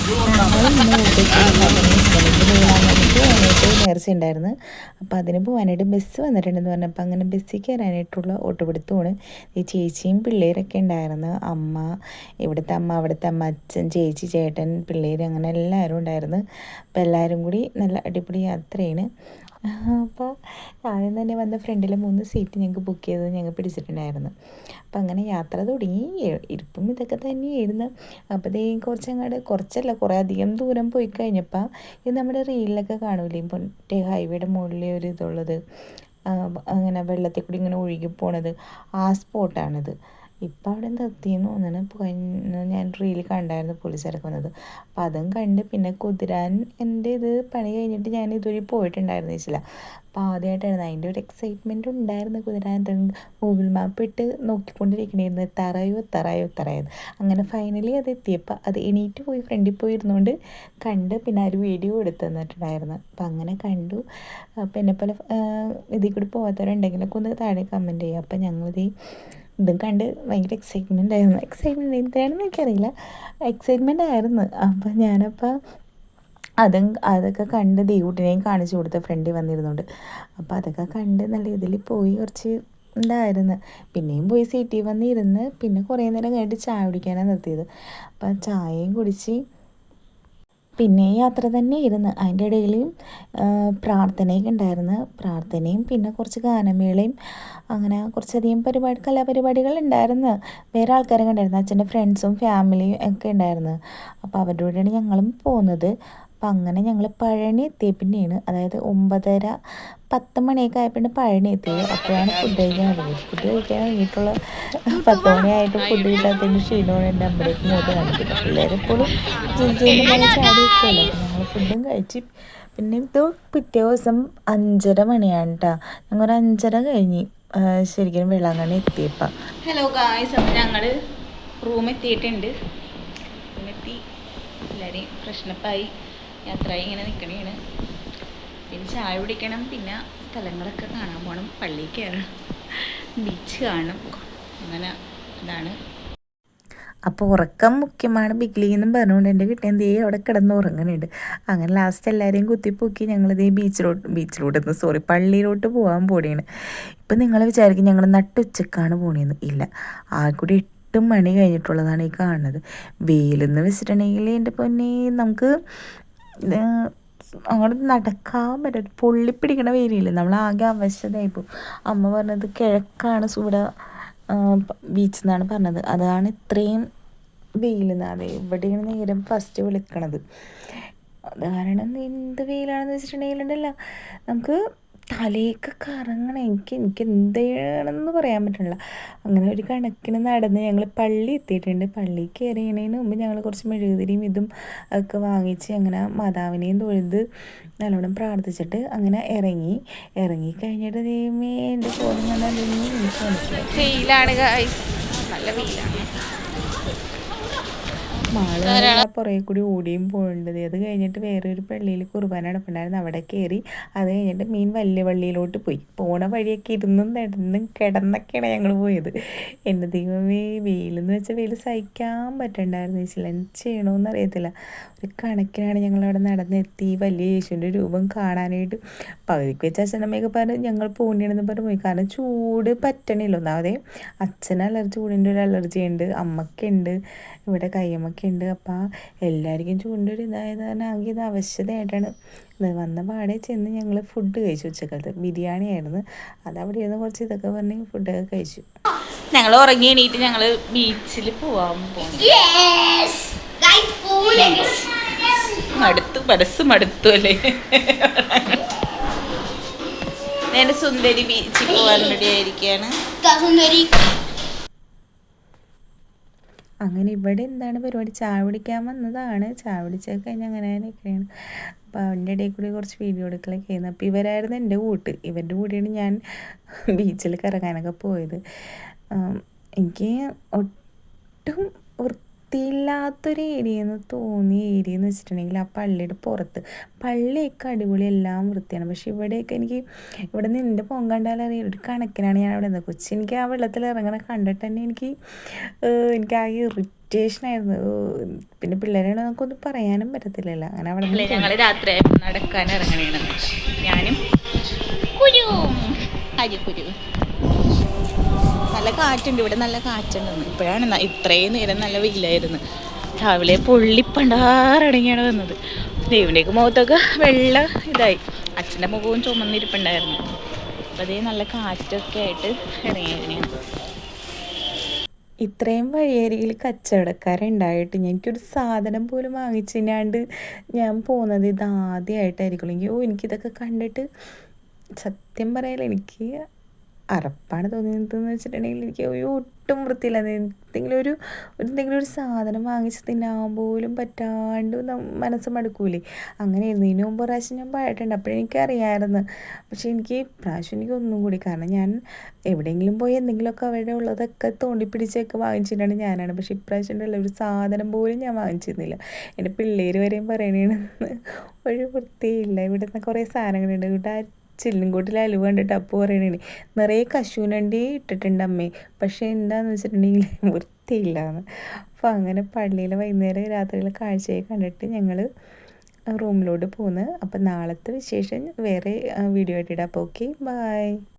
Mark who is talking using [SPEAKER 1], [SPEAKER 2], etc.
[SPEAKER 1] ഞങ്ങളിന്ന് ഊട്ടിക്ക് ഹസ്ബൻഡിൻ്റെ വേളാങ്കണ്ണിക്ക് പോകാനായിട്ട് നേർച്ചയുണ്ടായിരുന്നു. അപ്പോൾ അതിന് പോകാനായിട്ട് ബസ് വന്നിട്ടുണ്ടെന്ന് പറഞ്ഞപ്പോൾ അങ്ങനെ ബസ്സിൽ കയറാനായിട്ടുള്ള ഓട്ടോപിടുത്തമാണ്. ഈ ചേച്ചിയും പിള്ളേരൊക്കെ ഉണ്ടായിരുന്നു. അമ്മ, ഇവിടുത്തെ അമ്മ, അവിടുത്തെ അമ്മ, അച്ഛൻ, ചേച്ചി, ചേട്ടൻ, പിള്ളേർ, അങ്ങനെ എല്ലാവരും ഉണ്ടായിരുന്നു. അപ്പോൾ എല്ലാവരും കൂടി നല്ല അടിപൊളി യാത്രയാണ്. അപ്പോൾ ആദ്യം തന്നെ വന്ന ഫ്രണ്ടിൽ 3 സീറ്റ് ഞങ്ങൾക്ക് ബുക്ക് ചെയ്തത് ഞങ്ങൾ പിടിച്ചിട്ടുണ്ടായിരുന്നു. അപ്പം അങ്ങനെ യാത്ര തുടങ്ങി. ഇരിപ്പും ഇതൊക്കെ തന്നെയായിരുന്നു. അപ്പോഴത്തേക്കും കുറച്ചല്ല കുറേ അധികം ദൂരം പോയി കഴിഞ്ഞപ്പോൾ ഇത് നമ്മുടെ റീലിലൊക്കെ കാണൂലേ, മറ്റേ ഹൈവേയുടെ മുകളിൽ ഒരു ഇതുള്ളത്, അങ്ങനെ വെള്ളത്തിൽ കൂടി ഇങ്ങനെ ഒഴുകി പോണത്, ആ സ്പോട്ടാണിത്. ഇപ്പം അവിടെ നിർത്തിയെന്ന് തോന്നുന്നു. ഇപ്പോൾ ഞാൻ റീൽ കണ്ടായിരുന്നു പോലീസുകാരൊക്കെ വന്നത്. അപ്പം അതും കണ്ട് പിന്നെ കുതിരാൻ എൻ്റെ ഇത് പണി കഴിഞ്ഞിട്ട് ഞാൻ ഇതുവഴി പോയിട്ടുണ്ടായിരുന്നു വെച്ചില്ല. അപ്പോൾ ആദ്യമായിട്ടായിരുന്നു അതിൻ്റെ ഒരു എക്സൈറ്റ്മെൻറ്റ് ഉണ്ടായിരുന്നു. കുതിരാൻ ഗൂഗിൾ മാപ്പ് ഇട്ട് നോക്കിക്കൊണ്ടിരിക്കണമായിരുന്നു, എത്താറായോ. അങ്ങനെ ഫൈനലി അത് എത്തിയപ്പോൾ അത് എണീറ്റ് പോയി ഫ്രണ്ടിൽ പോയി ഇരുന്നുകൊണ്ട് കണ്ട് പിന്നെ ഒരു വീഡിയോ എടുത്ത് തന്നിട്ടുണ്ടായിരുന്നു. അപ്പം അങ്ങനെ കണ്ടു. പിന്നെ പോലെ ഇതിൽ കൂടി പോകാത്തവരുണ്ടെങ്കിലൊക്കെ ഒന്ന് താഴെ കമൻറ്റ് ചെയ്യുക. അപ്പം ഞങ്ങളിത് ഇതും കണ്ട് ഭയങ്കര എക്സൈറ്റ്മെൻ്റ് എന്താണെന്ന് എനിക്കറിയില്ല, എക്സൈറ്റ്മെൻ്റ് ആയിരുന്നു. അപ്പം ഞാനപ്പോൾ അതൊക്കെ കണ്ട് ദീകൂട്ടിനെയും കാണിച്ചു കൊടുത്ത ഫ്രണ്ടിൽ വന്നിരുന്നുണ്ട്. അപ്പോൾ അതൊക്കെ കണ്ട് നല്ല ഇതിൽ പോയി കുറച്ച് ഉണ്ടായിരുന്നു. പിന്നെയും പോയി സീറ്റിൽ വന്നിരുന്ന് പിന്നെ കുറേ നേരം കഴിഞ്ഞിട്ട് ചായ കുടിക്കാനാണ് നിർത്തിയത്. അപ്പം ചായയും കുടിച്ച് പിന്നെ യാത്ര തന്നെ ഇരുന്ന് അതിൻ്റെ ഇടയിൽ പ്രാർത്ഥനയൊക്കെ ഉണ്ടായിരുന്നു. പ്രാർത്ഥനയും പിന്നെ കുറച്ച് ഗാനമേളയും അങ്ങനെ കുറച്ചധികം കലാപരിപാടികൾ ഉണ്ടായിരുന്നു. വേറെ ആൾക്കാരൊക്കെ ഉണ്ടായിരുന്നു, അച്ഛൻ്റെ ഫ്രണ്ട്സും ഫാമിലിയും ഒക്കെ ഉണ്ടായിരുന്നു. അപ്പോൾ അവരുടെ കൂടെയാണ് ഞങ്ങളും പോകുന്നത്. അപ്പം അങ്ങനെ ഞങ്ങൾ പഴനി എത്തിയ പിന്നെയാണ്, അതായത് 9:30-10 മണിയൊക്കെ ആയപ്പോൾ പഴനി എത്തിയത്. അപ്പോഴാണ് ഫുഡ് കഴിക്കാൻ തുടങ്ങിയത്. ഫുഡ് കഴിക്കാൻ തുടങ്ങിയിട്ടുള്ള 10 മണിയായിട്ട് ഫുഡ് കിട്ടാത്തതിൻ്റെ ക്ഷീണമാണ് എൻ്റെ അമ്മയുടെയൊക്കെ മുഖത്ത് കണ്ടിട്ടില്ല. പിള്ളേരെപ്പോഴും ചെയ്യുന്ന പോലെ ചാടി വെക്കുമല്ലോ. അപ്പം ഞങ്ങൾ ഫുഡും കഴിച്ച് പിന്നെ ഇത് പിറ്റേ ദിവസം 5:30 മണിയാണ് കേട്ടോ. ഞങ്ങൾ ഒരു 5:30 കഴിഞ്ഞ് ശരിക്കും വേളാങ്കണ്ണി എത്തിയപ്പോൾ. ഹലോ ഗായ്സ്, അപ്പം ഞങ്ങൾ റൂം എത്തിയിട്ടുണ്ട്. റൂമെത്തി എല്ലാവരെയും ഫ്രഷ്നപ്പായി യാത്രയായി ഇങ്ങനെ നിൽക്കണേണ്. പിന്നെ ചായ കുടിക്കണം, പിന്നെ സ്ഥലങ്ങളൊക്കെ കാണാൻ പോകണം, പള്ളിയിൽ കയറണം, ബീച്ച് കാണണം, അങ്ങനെ ഇതാണ്. അപ്പോൾ ഉറക്കം മുഖ്യമാണ് ബിഗ്ലിന്നും പറഞ്ഞുകൊണ്ട് എൻ്റെ കിട്ടിയത് അവിടെ കിടന്ന് ഉറങ്ങുന്നുണ്ട്. അങ്ങനെ ലാസ്റ്റ് എല്ലാവരെയും കുത്തിപ്പൊക്കി ഞങ്ങളിതേ പള്ളിയിലോട്ട് പോകാൻ പോവുകയാണ്. ഇപ്പം നിങ്ങൾ വിചാരിക്കും ഞങ്ങൾ നട്ടുച്ചക്കാണ് പോണേന്ന്. ഇല്ല, ആൾക്കൂടി 8 മണി കഴിഞ്ഞിട്ടുള്ളതാണ് ഈ കാണുന്നത്. വെയിലെന്ന് വെച്ചിട്ടുണ്ടെങ്കിൽ എൻ്റെ പൊന്നെ നമുക്ക് അങ്ങോട്ട് നടക്കാൻ പറ്റും. പൊള്ളിപ്പിടിക്കണ വെയിലില്ല, നമ്മളാകെ അവശതയായിപ്പോവും. അമ്മ പറഞ്ഞത് കിഴക്കാണ് ഇവിടെ ബീച്ച് എന്നാണ് പറഞ്ഞത്, അതാണ് ഇത്രയും വെയിലെന്ന്. അതെ, ഇവിടെയാണ് നേരം ഫസ്റ്റ് വിളിക്കണത്. അത് കാരണം എന്ത് വെയിലാണെന്ന് വെച്ചിട്ടുണ്ടെങ്കിലുണ്ടല്ലോ, നമുക്ക് തലയൊക്കെ കറങ്ങണം. എനിക്ക് എന്താണെന്ന് പറയാൻ പറ്റണില്ല. അങ്ങനെ ഒരു കണക്കിന് നടന്ന് ഞങ്ങൾ പള്ളി എത്തിയിട്ടുണ്ട്. പള്ളി കയറിയതിന് മുമ്പ് ഞങ്ങൾ കുറച്ച് മെഴുകുതിരിയും ഇതും ഒക്കെ വാങ്ങിച്ച് അങ്ങനെ മാതാവിനെയും തൊഴുത് നല്ലോണം പ്രാർത്ഥിച്ചിട്ട് അങ്ങനെ ഇറങ്ങി കഴിഞ്ഞിട്ട് ദൈവമേ എൻ്റെ ഫോൺ കണ്ടാൽ എനിക്ക് മനസ്സിലായി വെയിലാണ്, നല്ല വെയിലാണ്. മാള് പുറകെ കൂടി ഓടിയും പോകേണ്ടത്. അത് കഴിഞ്ഞിട്ട് വേറെ ഒരു പള്ളിയിൽ കുർബാന നടപ്പുണ്ടായിരുന്നു, അവിടെ കയറി. അത് കഴിഞ്ഞിട്ട് വലിയ പള്ളിയിലോട്ട് പോയി. പോണ വഴിയൊക്കെ ഇരുന്നും നടന്നും കിടന്നൊക്കെയാണ് ഞങ്ങൾ പോയത്. എൻ്റെ ദൈവമേ, വെയിലെന്ന് വെച്ചാൽ വെയിൽ സഹിക്കാൻ പറ്റണ്ടായിരുന്നു. വെച്ചില്ല എന്ത് ചെയ്യണമെന്ന് അറിയത്തില്ല. ഒരു കണക്കിനാണ് ഞങ്ങളവിടെ നടന്നെത്തി വലിയ യേശുവിൻ്റെ രൂപം കാണാനായിട്ട്. പകുതിക്ക് വെച്ച് അച്ഛനമ്മയൊക്കെ പറഞ്ഞ് ഞങ്ങൾ പോകണമെന്ന് പറഞ്ഞ് പോയി. കാരണം ചൂട് പറ്റണില്ല. ഒന്നാമതേ അച്ഛന് ചൂടിൻ്റെ ഒരു അലർജി ഉണ്ട്, അമ്മയ്ക്കുണ്ട്, ഇവിടെ കയ്യമ്മയ്ക്ക് ഉണ്ട്. അപ്പോൾ എല്ലാവർക്കും ചൂടിൻ്റെ ഒരു ഇതായത് കാരണം ആകെ ഇത് ആവശ്യതയായിട്ടാണ് വന്ന പാടെ ചെന്ന് ഞങ്ങൾ ഫുഡ് കഴിച്ചു. ഉച്ചക്കാലത്ത് ബിരിയാണി ആയിരുന്നു. അതവിടെ ഇരുന്ന് കുറച്ച് ഇതൊക്കെ പറഞ്ഞ് ഫുഡൊക്കെ കഴിച്ചു. ഞങ്ങൾ ഉറങ്ങി എണീറ്റ് ഞങ്ങൾ ബീച്ചിൽ പോവാൻ പോകും. മടുത്തു അല്ലേ. നേരെ സുന്ദരി ബീച്ചിൽ പോകാൻ റെഡി ആയിരിക്കുകയാണ്. അങ്ങനെ ഇവിടെ എന്താണ് പരിപാടി, ചായ കുടിക്കാൻ വന്നതാണ്. ചായ കുടിച്ചൊക്കെ കഴിഞ്ഞ് അങ്ങനെ നിൽക്കുകയാണ്. അപ്പോൾ അവൻ്റെ ഇടയിൽ കൂടി കുറച്ച് വീഡിയോ എടുക്കലൊക്കെ ചെയ്യുന്നത്. അപ്പോൾ ഇവരായിരുന്നു എൻ്റെ കൂട്ട്. ഇവരുടെ കൂടെയാണ് ഞാൻ ബീച്ചിൽ കറങ്ങാനൊക്കെ പോയത്. എനിക്ക് ഒട്ടും വൃത്തിയില്ലാത്തൊരു ഏരിയയെന്ന് തോന്നിയ ഏരിയയെന്ന് വെച്ചിട്ടുണ്ടെങ്കിൽ ആ പള്ളിയുടെ പുറത്ത്. പള്ളിയൊക്കെ അടിപൊളി, എല്ലാം വൃത്തിയാണ്. പക്ഷേ ഇവിടെയൊക്കെ എനിക്ക് ഇവിടെ നിന്ന് പോകാൻ കണ്ടാലറിയാം ഒരു കണക്കിനാണ് ഞാൻ അവിടെ നിന്ന്. എനിക്ക് ആ വെള്ളത്തിൽ ഇറങ്ങണ കണ്ടിട്ട് തന്നെ എനിക്കാകെ ഇറിറ്റേഷനായിരുന്നു. പിന്നെ പിള്ളേരാണ് നമുക്കൊന്നും പറയാനും പറ്റത്തില്ലല്ലോ. അങ്ങനെ അവിടെ
[SPEAKER 2] അല്ലേ ഞങ്ങൾ രാത്രിയായപ്പോൾ നടക്കാൻ ഇറങ്ങണേണ് ഞാനും കുരുവും അരിക്കുരു. നല്ല കാറ്റുണ്ട് ഇവിടെ, നല്ല കാറ്റുണ്ടെന്ന്. ഇപ്പോഴാണ് ഇത്രയും നേരം നല്ല വെയിലായിരുന്നു. രാവിലെ പൊള്ളിപ്പണ്ടാറടങ്ങിയാണ് വന്നത്. ദൈവൻ്റെയൊക്കെ മുഖത്തൊക്കെ വെള്ള ഇതായി. അച്ഛൻ്റെ മുഖവും ചുമന്നിരിപ്പുണ്ടായിരുന്നു. അപ്പം അതേ നല്ല കാറ്റൊക്കെ ആയിട്ട് ഇറങ്ങിയതിനെയാണ്.
[SPEAKER 1] ഇത്രയും വഴിയരികിൽ കച്ചവടക്കാരുണ്ടായിട്ട് എനിക്കൊരു സാധനം പോലും വാങ്ങിച്ചില്ലാണ്ട് ഞാൻ പോകുന്നത് ഇതാദ്യമായിട്ടായിരിക്കും. എനിക്കിതൊക്കെ കണ്ടിട്ട് സത്യം പറയാലോ എനിക്ക് അറപ്പാണ് തോന്നിയതെന്ന് വെച്ചിട്ടുണ്ടെങ്കിൽ എനിക്ക് ഒട്ടും വൃത്തിയില്ല. എന്തെങ്കിലും ഒരു സാധനം വാങ്ങിച്ച് തിന്നാൻ പോലും പറ്റാണ്ട് മനസ്സ് മടുക്കൂലേ, അങ്ങനെയായിരുന്നു. ഇതിന് മുമ്പ് പ്രാവശ്യം ഞാൻ പോയിട്ടുണ്ട്, അപ്പോഴെനിക്കറിയാമായിരുന്നു. പക്ഷേ എനിക്ക് ഇപ്രാവശ്യം എനിക്ക് ഒന്നും കൂടി, കാരണം ഞാൻ എവിടെയെങ്കിലും പോയി എന്തെങ്കിലുമൊക്കെ അവിടെ ഉള്ളതൊക്കെ തോണ്ടിപ്പിടിച്ചൊക്കെ വാങ്ങിച്ചിട്ടാണ് ഞാനാണ്. പക്ഷേ ഇപ്രാവശ്യം ഉണ്ടല്ലോ ഒരു സാധനം പോലും ഞാൻ വാങ്ങിച്ചിരുന്നില്ല. എൻ്റെ പിള്ളേർ വരെയും പറയണേണെന്ന് ഒരു വൃത്തിയില്ല. ഇവിടുന്ന് കുറേ സാധനങ്ങളുണ്ട്. ഇവിടെ ചില്ലുംകൂട്ടിൽ അലുവ കണ്ടിട്ട് അപ്പോൾ പറയണേ നിറയെ കശുവണ്ടി ഇട്ടിട്ടുണ്ട് അമ്മേ, പക്ഷേ എന്താണെന്ന് വെച്ചിട്ടുണ്ടെങ്കിൽ വൃത്തിയില്ലാന്ന്. അപ്പോൾ അങ്ങനെ പള്ളിയിൽ വൈകുന്നേരം രാത്രിയിലെ കാഴ്ചയെ കണ്ടിട്ട് ഞങ്ങൾ റൂമിലോട്ട് പോന്ന്. അപ്പം നാളത്തെ വിശേഷം വേറെ വീഡിയോ ആയിട്ട് ഇടാം. അപ്പോൾ ഓക്കെ, ബൈ.